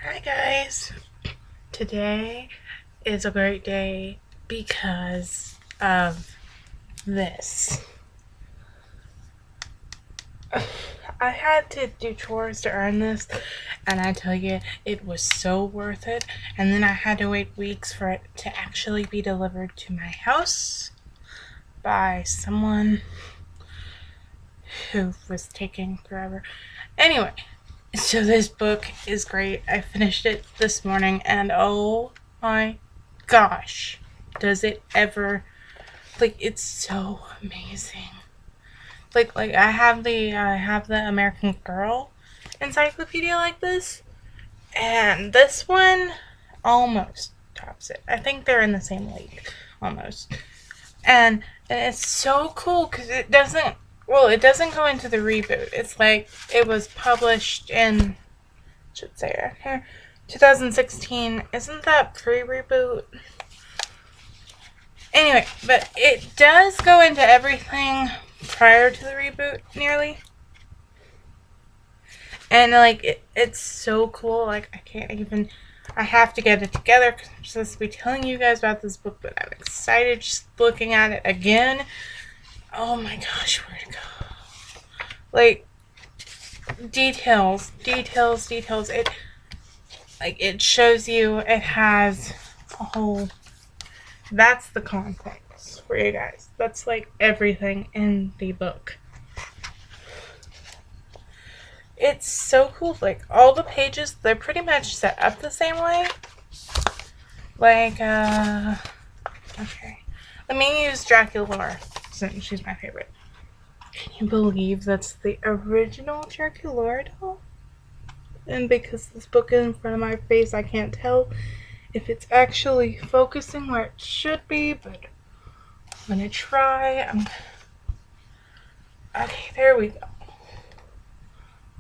Hi guys! Today is a great day because of this. I had to do chores to earn this, and I tell you, it was so worth it. And then I had to wait weeks for it to actually be delivered to my house by someone who was taking forever. Anyway, so this book is great. I finished it this morning, and oh my gosh, does it ever, it's so amazing. I have the American Girl encyclopedia like this, and this one almost tops it. I think they're in the same league almost. And it's so cool because it doesn't go into the reboot. It's like it was published in, should say right here, 2016. Isn't that pre-reboot? Anyway, but it does go into everything prior to the reboot, nearly. And it's so cool. I have to get it together because I'm supposed to be telling you guys about this book, but I'm excited just looking at it again. Oh my gosh, where to go? Details. It shows you, it has a whole, that's the context for you guys. That's everything in the book. It's so cool. All the pages, they're pretty much set up the same way. Okay. Let me use Dracula since she's my favorite. Can you believe that's the original Dracula doll? And because this book is in front of my face, I can't tell if it's actually focusing where it should be, but I'm gonna try. Okay, there we go.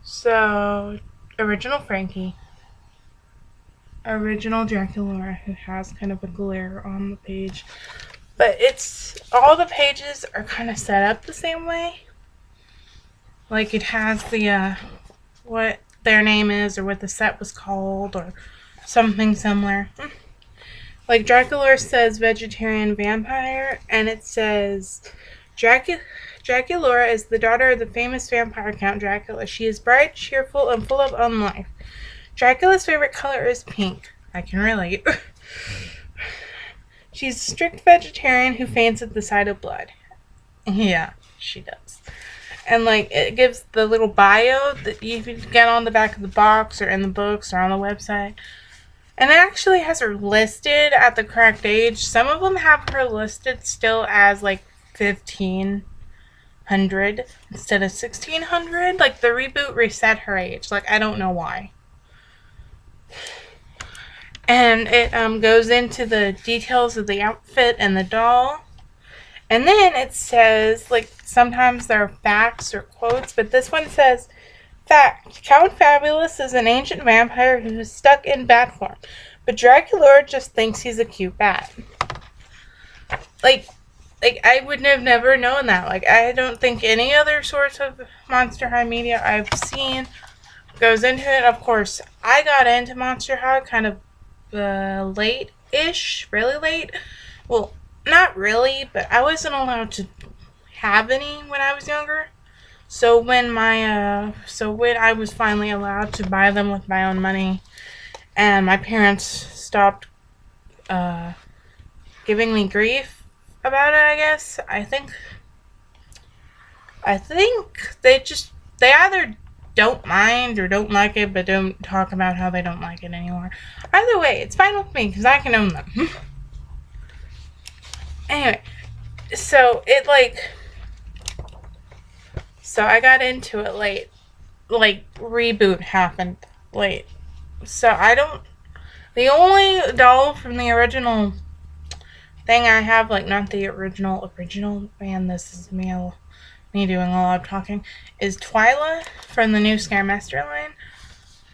So, original Frankie. Original Dracula, who has kind of a glare on the page. But all the pages are kind of set up the same way. It has the, what their name is, or what the set was called, or something similar. Dracula says vegetarian vampire, and it says Dracula is the daughter of the famous vampire Count Dracula. She is bright, cheerful, and full of life. Dracula's favorite color is pink. I can relate. She's a strict vegetarian who faints at the sight of blood. Yeah, she does. And it gives the little bio that you can get on the back of the box or in the books or on the website. And it actually has her listed at the correct age. Some of them have her listed still as 1500 instead of 1600. The reboot reset her age. I don't know why. And it goes into the details of the outfit and the doll. And then it says, sometimes there are facts or quotes, but this one says, fact, Count Fabulous is an ancient vampire who's stuck in bat form, but Dracula just thinks he's a cute bat. I would have never known that. I don't think any other source of Monster High media I've seen goes into it. Of course, I got into Monster High kind of late-ish, really late. Well, not really, but I wasn't allowed to have any when I was younger. So when I was finally allowed to buy them with my own money, and my parents stopped giving me grief about it, I guess. I think they either don't mind or don't like it, but don't talk about how they don't like it anymore. Either way, it's fine with me because I can own them. Anyway, so I got into it late. Reboot happened late. So the only doll from the original thing I have, not the original, man, this is me doing a lot of talking, is Twyla from the new Scaremaster line.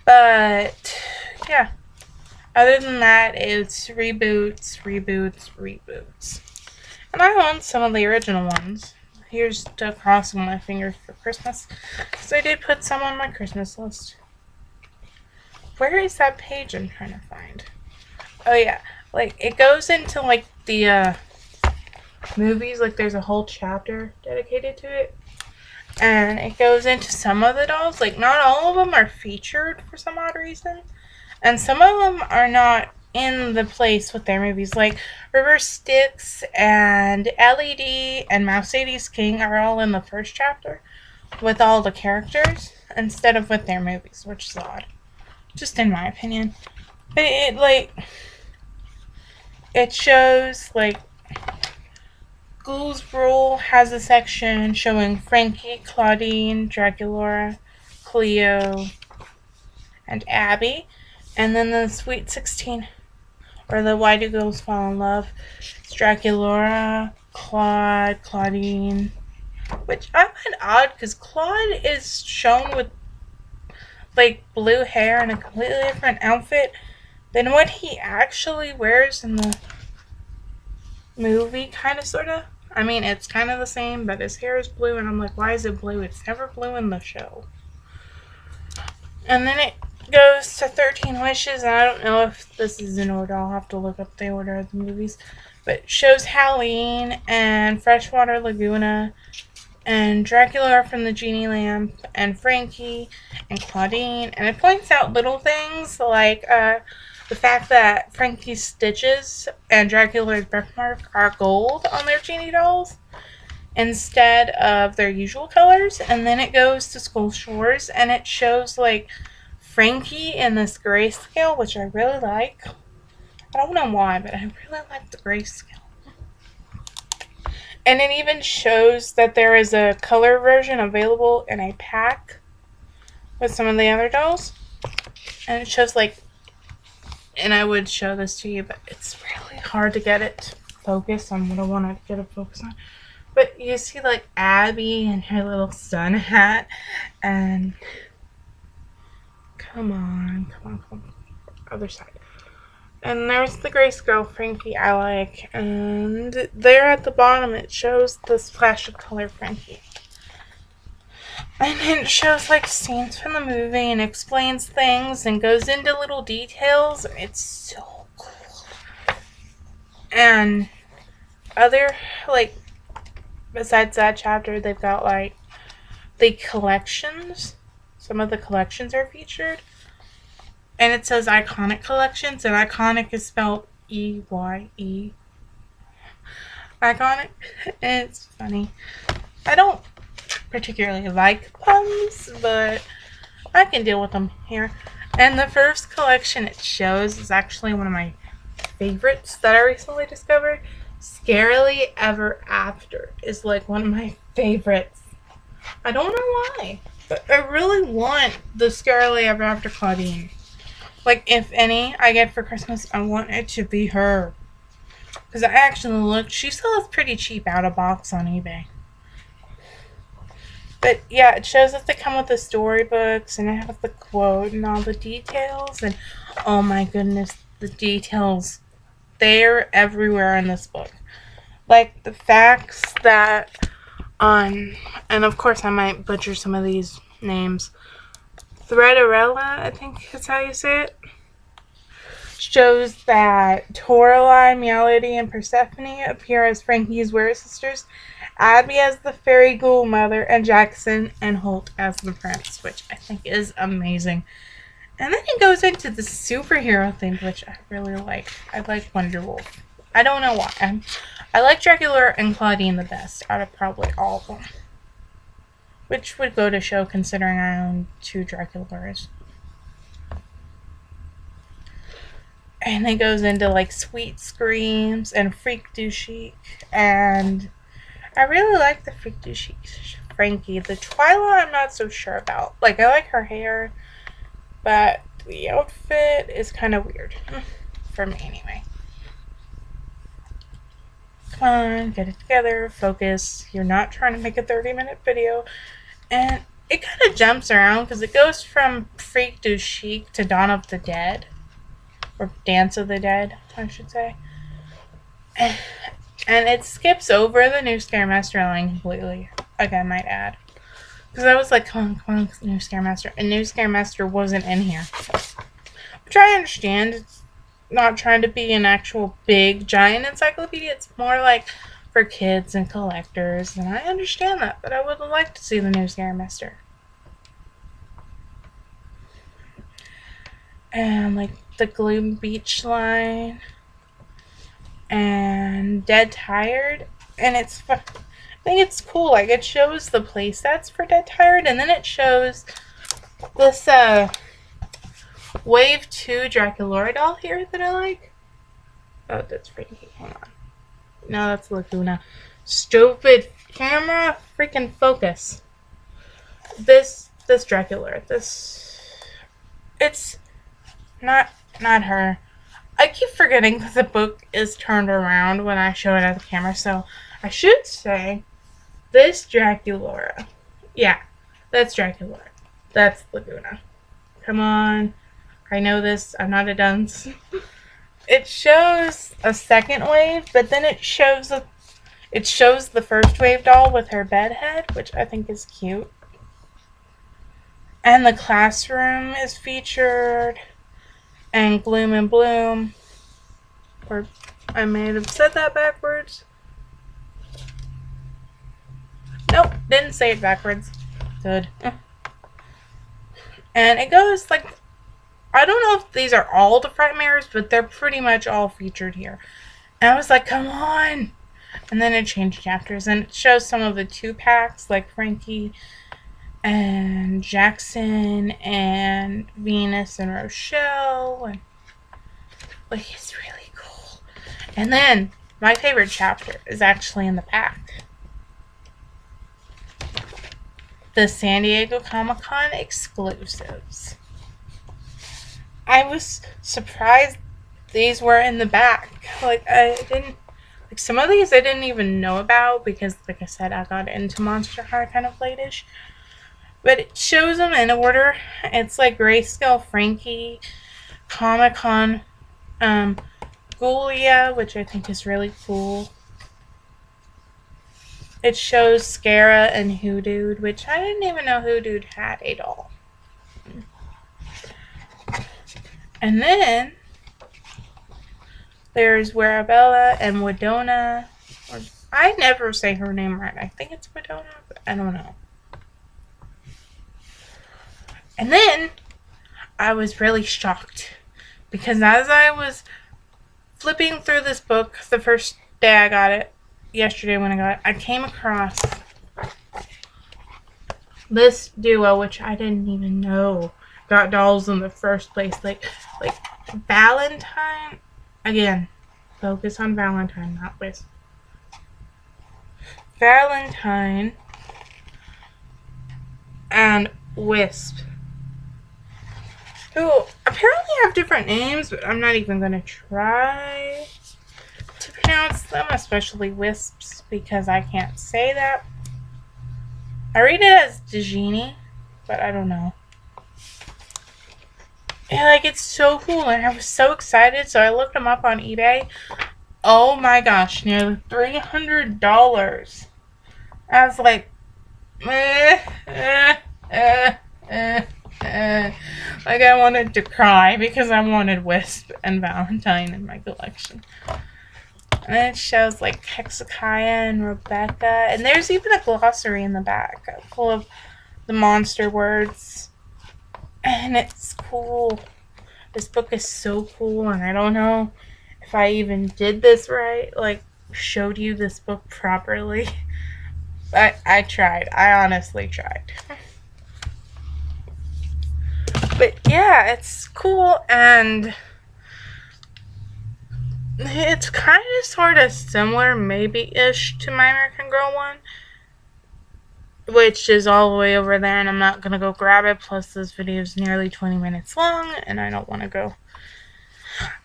But, yeah. Other than that, it's reboots. And I own some of the original ones. Here's to crossing my fingers for Christmas, because I did put some on my Christmas list. where is that page I'm trying to find? Oh yeah, like it goes into like the movies, like there's a whole chapter dedicated to it. And it goes into some of the dolls, like not all of them are featured for some odd reason. And some of them are not in the place with their movies, like River Styx and LED and Mercedes King are all in the first chapter with all the characters instead of with their movies, which is odd. Just in my opinion. But it shows like Ghouls Rule has a section showing Frankie, Claudine, Dracula, Cleo, and Abby. And then the Sweet 16, or the Why Do Girls Fall in Love, it's Dracula, Claude, Claudine. Which I find odd because Claude is shown with like blue hair and a completely different outfit than what he actually wears in the movie, kind of, sort of. I mean, it's kind of the same, but his hair is blue, and I'm like, why is it blue? It's never blue in the show. And then it goes to 13 Wishes, and I don't know if this is in order. I'll have to look up the order of the movies. But it shows Halloween and Freshwater Laguna and Dracula from the Genie Lamp and Frankie and Claudine. And it points out little things like the fact that Frankie's stitches and Dracula's birthmark are gold on their genie dolls instead of their usual colors. And then it goes to Skull Shores and it shows like Frankie in this grayscale, which I really like. I don't know why, but I really like the grayscale. And it even shows that there is a color version available in a pack with some of the other dolls. And it shows like, and I would show this to you, but it's really hard to get it to focus on what I want to get it focused on. But you see like Abby and her little sun hat, and come on. Other side. And there's the Grayscale Frankie I like. And there at the bottom it shows the splash of color Frankie. And it shows like scenes from the movie and explains things and goes into little details. It's so cool. And other, like, besides that chapter, they've got like the collections. Some of the collections are featured. And it says Iconic Collections, and Iconic is spelled E-Y-E. Iconic. And it's funny. I don't particularly like puns, but I can deal with them here. And the first collection it shows is actually one of my favorites that I recently discovered. Scarily Ever After is like one of my favorites. I don't know why, but I really want the Scarily Ever After Claudine. Like, if any I get for Christmas, I want it to be her. Because I actually looked, she sells pretty cheap out of box on eBay. But yeah, it shows that they come with the storybooks, and it has the quote and all the details. And oh my goodness, the details. They're everywhere in this book. Like the facts that on, and of course I might butcher some of these names. Threadarella, I think is how you say it, shows that Toralei, Melody, and Persephone appear as Frankie's weird sisters, Abby as the fairy ghoul mother, and Jackson and Holt as the prince, which I think is amazing. And then it goes into the superhero thing, which I really like. I like Wonder Wolf. I don't know why. I like Dracula and Claudine the best out of probably all of them. Which would go to show considering I own 2 Draculas. And it goes into like Sweet Screams and Freak Du Chic. And I really like the Freak Du Chic Frankie. The Twyla I'm not so sure about. Like, I like her hair, but the outfit is kind of weird. For me anyway. Come on, get it together, focus. You're not trying to make a 30-minute video. And it kind of jumps around because it goes from Freak Du Chic to Dawn of the Dead. Or Dance of the Dead, I should say. And it skips over the new Scaremaster line completely. Like, I might add. Because I was like, come on, new Scaremaster. And new Scaremaster wasn't in here. which I understand. It's not trying to be an actual big, giant encyclopedia. It's more like for kids and collectors, and I understand that, but I would like to see the new Scary Mister. And like the Gloom Beach line and Dead Tired, and I think it's cool. Like it shows the play sets for Dead Tired, and then it shows this Wave 2 Draculaura doll here that I like. Oh, that's freaky. Hold on. No, that's Laguna. Stupid camera, freaking focus. This Draculaura. It's not her. I keep forgetting that the book is turned around when I show it at the camera, so I should say this Draculaura. Yeah, that's Draculaura. That's Laguna. Come on. I know this. I'm not a dunce. It shows a second wave, but then it shows the first wave doll with her bed head, which I think is cute. And the classroom is featured, and Gloom and Bloom. Or I may have said that backwards. Nope, didn't say it backwards. Good. And it goes like, I don't know if these are all the Frightmares, but they're pretty much all featured here. And I was like, come on! And then it changed chapters, and it shows some of the 2-packs, like Frankie and Jackson and Venus and Rochelle. And like, it's really cool. And then my favorite chapter is actually in the back. The San Diego Comic-Con exclusives. I was surprised these were in the back. Like, some of these I didn't even know about because, like I said, I got into Monster High kind of late-ish. But it shows them in order. It's like Grayscale Frankie, Comic-Con, Ghoulia, which I think is really cool. It shows Scara and Hoodoo, which I didn't even know Hoodoo had a doll. And then there's Werabella and Wedona. I never say her name right. I think it's Wedona, but I don't know. And then I was really shocked because as I was flipping through this book the first day I got it, yesterday when I got it, I came across this duo, which I didn't even know got dolls in the first place. Like Valentine. Again, focus on Valentine, not Wisp. Valentine and Wisp, who apparently have different names, but I'm not even going to try to pronounce them, especially Wisps, because I can't say that. I read it as Dejini, but I don't know. And like, it's so cool, and I was so excited, so I looked them up on eBay. Oh my gosh, nearly $300. I was like, like I wanted to cry because I wanted Wisp and Valentine in my collection. And then it shows like Hezekiah and Rebecca, and there's even a glossary in the back full of the monster words. And it's cool. This book is so cool, and I don't know if I even did this right, like showed you this book properly. But I tried. I honestly tried. But yeah, it's cool, and it's kind of sort of similar, maybe-ish, to my American Girl one, which is all the way over there, and I'm not going to go grab it. Plus, this video is nearly 20 minutes long, and I don't want to go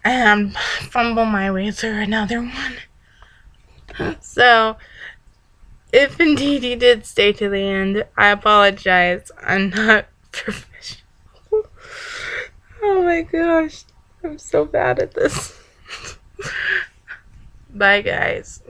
and fumble my way through another one. So, if indeed you did stay to the end, I apologize. I'm not professional. Oh my gosh. I'm so bad at this. Bye, guys.